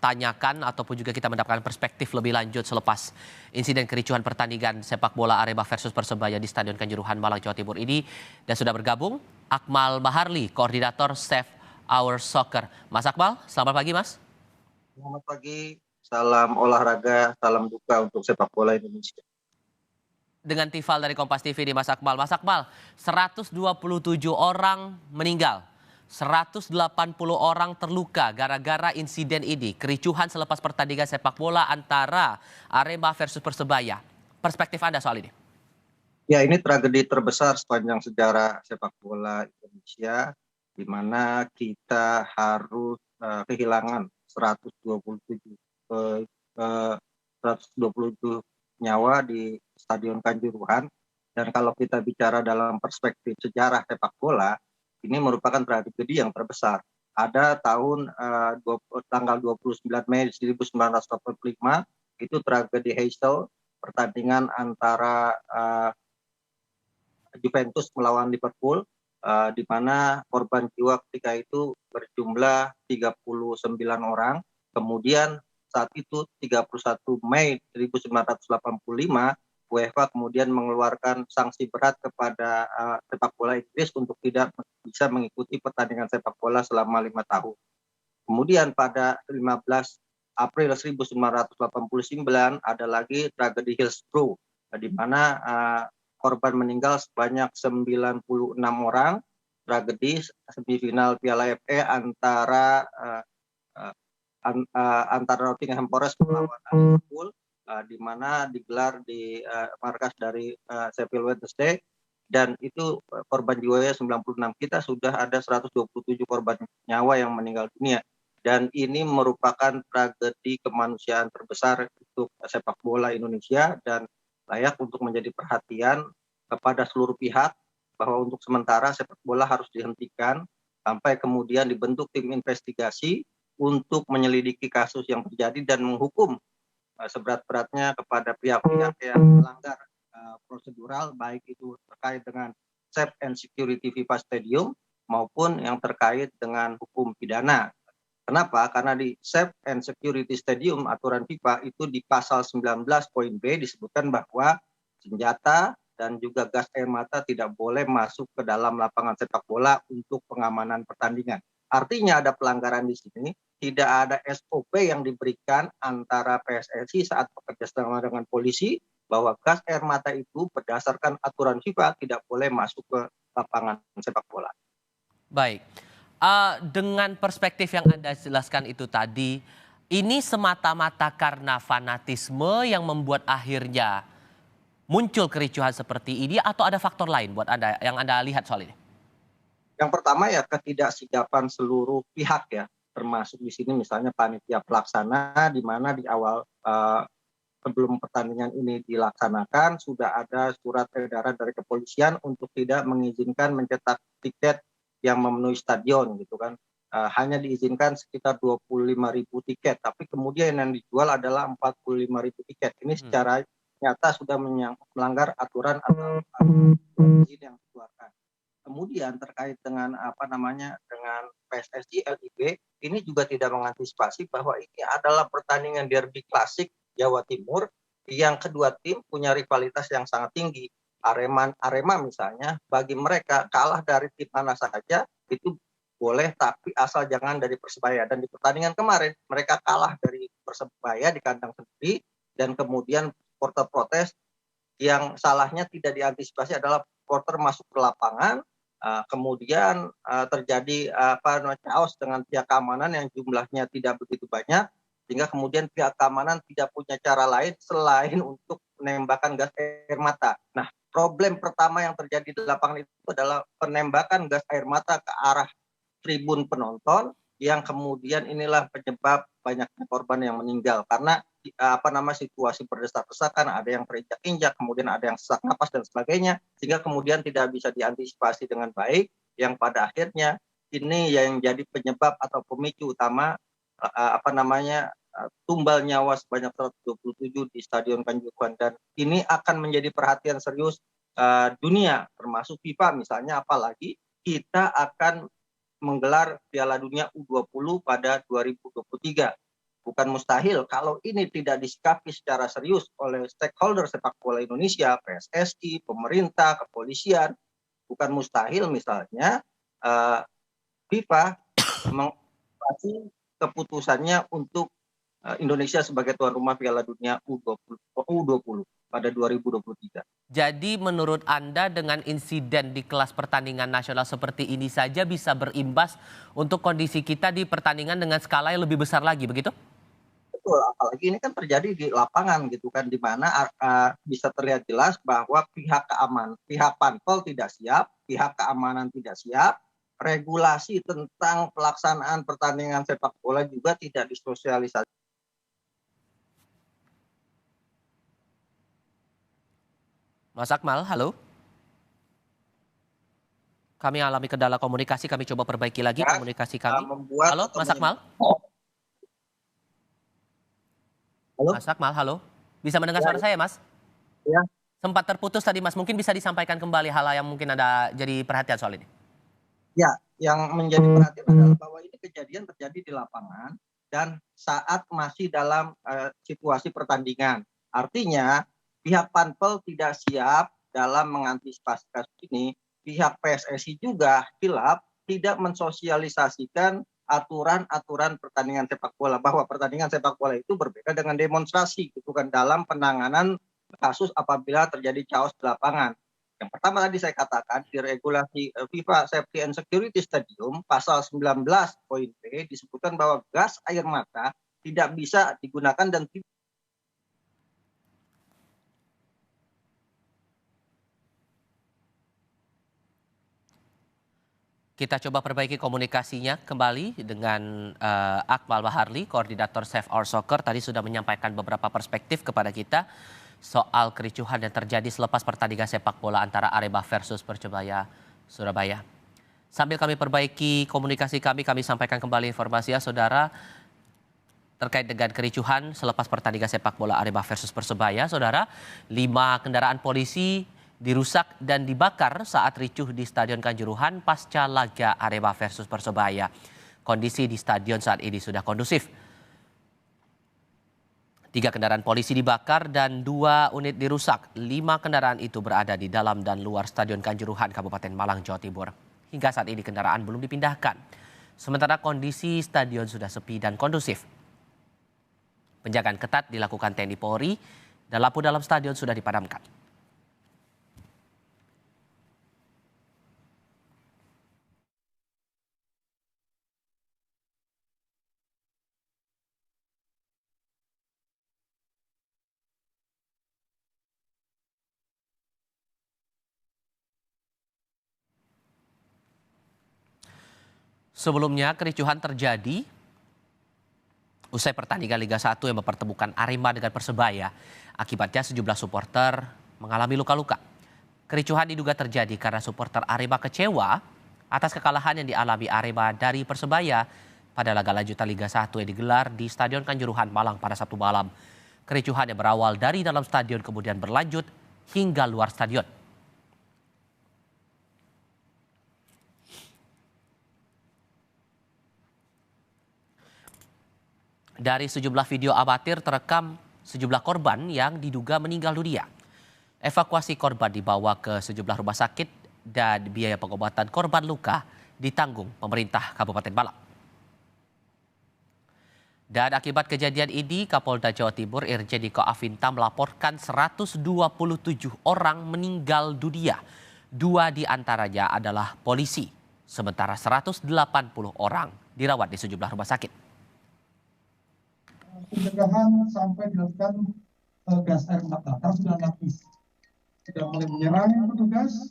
tanyakan ataupun juga kita mendapatkan perspektif lebih lanjut selepas insiden kericuhan pertandingan sepak bola Arema versus Persebaya di Stadion Kanjuruhan, Malang, Jawa Timur ini. Dan sudah bergabung Akmal Baharli, koordinator Save Our Soccer. Mas Akmal, selamat pagi Mas. Selamat pagi, salam olahraga, salam duka untuk sepak bola Indonesia. Dengan Tifal dari Kompas TV di Mas Akmal. Mas Akmal, 127 orang meninggal, 180 orang terluka gara-gara insiden ini. Kericuhan selepas pertandingan sepak bola antara Arema versus Persebaya. Perspektif Anda soal ini? Ya, ini tragedi terbesar sepanjang sejarah sepak bola Indonesia, di mana kita harus kehilangan 127 nyawa di Stadion Kanjuruhan. Dan kalau kita bicara dalam perspektif sejarah sepak bola, ini merupakan tragedi yang terbesar. Ada tanggal 29 Mei 1985, itu tragedi Heysel, pertandingan antara Juventus melawan Liverpool, di mana korban jiwa ketika itu berjumlah 39 orang. Kemudian saat itu 31 Mei 1985, UEFA kemudian mengeluarkan sanksi berat kepada sepak bola Inggris untuk tidak bisa mengikuti pertandingan sepak bola selama 5 tahun. Kemudian pada 15 April 1989 ada lagi tragedi Hillsborough, di mana korban meninggal sebanyak 96 orang. Tragedi semifinal Piala FA antara Nottingham Forest melawan Liverpool, di mana digelar di markas dari Sheffield Wednesday, dan itu korban jiwanya 96. Kita sudah ada 127 korban nyawa yang meninggal dunia, dan ini merupakan tragedi kemanusiaan terbesar untuk sepak bola Indonesia dan layak untuk menjadi perhatian kepada seluruh pihak bahwa untuk sementara sepak bola harus dihentikan sampai kemudian dibentuk tim investigasi untuk menyelidiki kasus yang terjadi dan menghukum seberat-beratnya kepada pihak-pihak yang melanggar prosedural, baik itu terkait dengan Safety and Security FIFA Stadium maupun yang terkait dengan hukum pidana. Kenapa? Karena di Safety and Security Stadium aturan FIFA itu di pasal 19 poin B disebutkan bahwa senjata dan juga gas air mata tidak boleh masuk ke dalam lapangan sepak bola untuk pengamanan pertandingan. Artinya ada pelanggaran di sini, tidak ada SOP yang diberikan antara PSSI saat bekerja sama dengan polisi bahwa gas air mata itu berdasarkan aturan FIFA tidak boleh masuk ke lapangan sepak bola. Baik, dengan perspektif yang Anda jelaskan itu tadi, ini semata-mata karena fanatisme yang membuat akhirnya muncul kericuhan seperti ini atau ada faktor lain buat Anda yang Anda lihat soal ini? Yang pertama ya ketidaksigapan seluruh pihak ya, termasuk di sini misalnya panitia pelaksana, di mana di awal sebelum pertandingan ini dilaksanakan sudah ada surat edaran dari kepolisian untuk tidak mengizinkan mencetak tiket yang memenuhi stadion gitu kan. Hanya diizinkan sekitar 25.000 tiket, tapi kemudian yang dijual adalah 45.000 tiket. Ini secara nyata sudah melanggar aturan atau izin yang dikeluarkan. Kemudian terkait dengan dengan PSSI LIB, ini juga tidak mengantisipasi bahwa ini adalah pertandingan derby klasik Jawa Timur yang kedua tim punya rivalitas yang sangat tinggi. Arema misalnya, bagi mereka kalah dari tim mana saja itu boleh, tapi asal jangan dari Persebaya. Dan di pertandingan kemarin mereka kalah dari Persebaya di kandang sendiri, dan kemudian supporter protes. Yang salahnya tidak diantisipasi adalah supporter masuk ke lapangan, kemudian terjadi chaos dengan pihak keamanan yang jumlahnya tidak begitu banyak, sehingga kemudian pihak keamanan tidak punya cara lain selain untuk menembakkan gas air mata. Nah, problem pertama yang terjadi di lapangan itu adalah penembakan gas air mata ke arah tribun penonton, yang kemudian inilah penyebab banyaknya korban yang meninggal karena situasi berdesak-desakan, ada yang terinjak-injak, kemudian ada yang sesak napas dan sebagainya, sehingga kemudian tidak bisa diantisipasi dengan baik, yang pada akhirnya ini yang jadi penyebab atau pemicu utama tumbal nyawa sebanyak 127 di Stadion Kanjuruhan. Dan ini akan menjadi perhatian serius dunia, termasuk FIFA misalnya, apalagi kita akan menggelar Piala Dunia U20 pada 2023. bukan mustahil kalau ini tidak disikapi secara serius oleh stakeholder sepak bola Indonesia, PSSI, pemerintah, kepolisian, bukan mustahil misalnya FIFA mengadopsi keputusannya untuk Indonesia sebagai tuan rumah Piala Dunia U20 pada 2023. Jadi menurut Anda dengan insiden di kelas pertandingan nasional seperti ini saja bisa berimbas untuk kondisi kita di pertandingan dengan skala yang lebih besar lagi, begitu? Betul, apalagi ini kan terjadi di lapangan gitu kan, di mana bisa terlihat jelas bahwa pihak Panpel tidak siap, pihak keamanan tidak siap, regulasi tentang pelaksanaan pertandingan sepak bola juga tidak disosialisasi. Mas Akmal, halo. Kami alami kendala komunikasi, kami coba perbaiki lagi komunikasi kami. Membuat Halo, atau Mas Akmal? Halo? Mas Akmal, halo. Bisa mendengar suara saya, Mas? Ya. Sempat terputus tadi, Mas. Mungkin bisa disampaikan kembali hal yang mungkin Anda jadi perhatian soal ini. Ya, yang menjadi perhatian adalah bahwa ini kejadian terjadi di lapangan dan saat masih dalam situasi pertandingan. Artinya pihak Panpel tidak siap dalam mengantisipasi kasus ini. Pihak PSSI juga hilaf tidak mensosialisasikan aturan-aturan pertandingan sepak bola, bahwa pertandingan sepak bola itu berbeda dengan demonstrasi gitu kan, dalam penanganan kasus apabila terjadi chaos di lapangan. Yang pertama tadi saya katakan di regulasi FIFA Safety and Security Stadium pasal 19 poin B disebutkan bahwa gas air mata tidak bisa digunakan dan Kita coba perbaiki komunikasinya kembali dengan Akmal Baharli, koordinator Save Our Soccer. Tadi sudah menyampaikan beberapa perspektif kepada kita soal kericuhan yang terjadi selepas pertandingan sepak bola antara Arema versus Persebaya Surabaya. Sambil kami perbaiki komunikasi kami sampaikan kembali informasi ya saudara terkait dengan kericuhan selepas pertandingan sepak bola Arema versus Persebaya. Saudara, 5 kendaraan polisi dirusak dan dibakar saat ricuh di Stadion Kanjuruhan pasca laga Arema versus Persebaya. Kondisi di stadion saat ini sudah kondusif. 3 kendaraan polisi dibakar dan 2 unit dirusak. 5 kendaraan itu berada di dalam dan luar Stadion Kanjuruhan, Kabupaten Malang, Jawa Timur. Hingga saat ini kendaraan belum dipindahkan. Sementara kondisi stadion sudah sepi dan kondusif. Penjagaan ketat dilakukan TNI Polri dan lampu dalam stadion sudah dipadamkan. Sebelumnya kericuhan terjadi usai pertandingan Liga 1 yang mempertemukan Arema dengan Persebaya. Akibatnya sejumlah supporter mengalami luka-luka. Kericuhan diduga terjadi karena supporter Arema kecewa atas kekalahan yang dialami Arema dari Persebaya pada laga lanjutan Liga 1 yang digelar di Stadion Kanjuruhan Malang pada Sabtu malam. Kericuhan yang berawal dari dalam stadion kemudian berlanjut hingga luar stadion. Dari sejumlah video amatir terekam sejumlah korban yang diduga meninggal dunia. Evakuasi korban dibawa ke sejumlah rumah sakit dan biaya pengobatan korban luka ditanggung pemerintah Kabupaten Malang. Dan akibat kejadian ini, Kapolda Jawa Timur Irjen Niko Afinta melaporkan 127 orang meninggal dunia. 2 diantaranya adalah polisi, sementara 180 orang dirawat di sejumlah rumah sakit. Pencegahan sampai dilakukan gas air mata karena sudah lapis, sudah mulai menyerang petugas,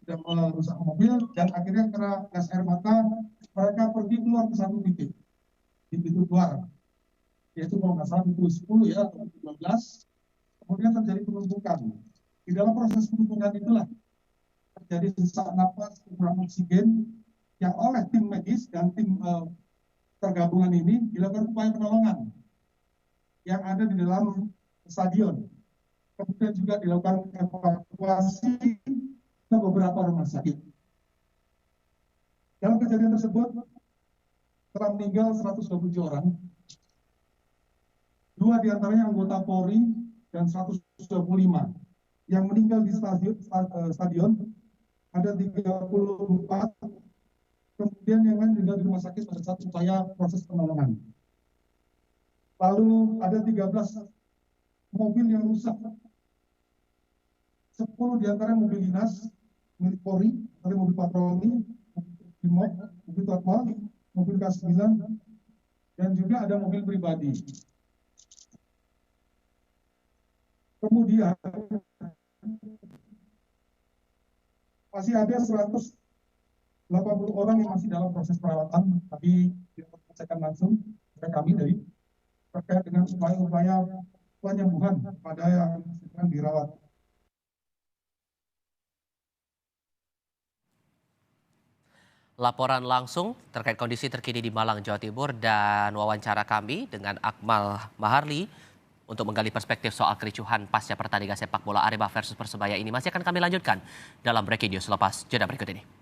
sudah merusak mobil, dan akhirnya karena gas air mata mereka pergi keluar ke satu titik di pintu keluar, yaitu kalau nggak salah pintu 10 ya atau 12. Kemudian terjadi penumpukan. Di dalam proses penumpukan itulah terjadi sesak napas, kekurangan oksigen yang oleh tim medis dan tim tergabungan ini dilakukan upaya penolongan yang ada di dalam stadion. Kemudian juga dilakukan evakuasi ke beberapa rumah sakit. Dalam kejadian tersebut telah meninggal 127 orang 2 diantaranya anggota Polri dan 125. Yang meninggal di stadion ada 34, kemudian yang lain meninggal di rumah sakit pada saat upaya proses penolongan. Lalu ada 13 mobil yang rusak. 10 diantaranya mobil dinas milik Polri, ada mobil patroli, mobil mobil Tatwal, mobil K9, dan juga ada mobil pribadi. Kemudian masih ada 180 orang yang masih dalam proses perawatan, tapi kita selesaikan langsung oleh kami dari terkait dengan upaya-upaya penyembuhan pada yang sedang dirawat. Laporan langsung terkait kondisi terkini di Malang, Jawa Timur dan wawancara kami dengan Akmal Maharli untuk menggali perspektif soal kericuhan pasca pertandingan sepak bola Arema versus Persebaya ini masih akan kami lanjutkan dalam Breaking News lepas jeda berikut ini.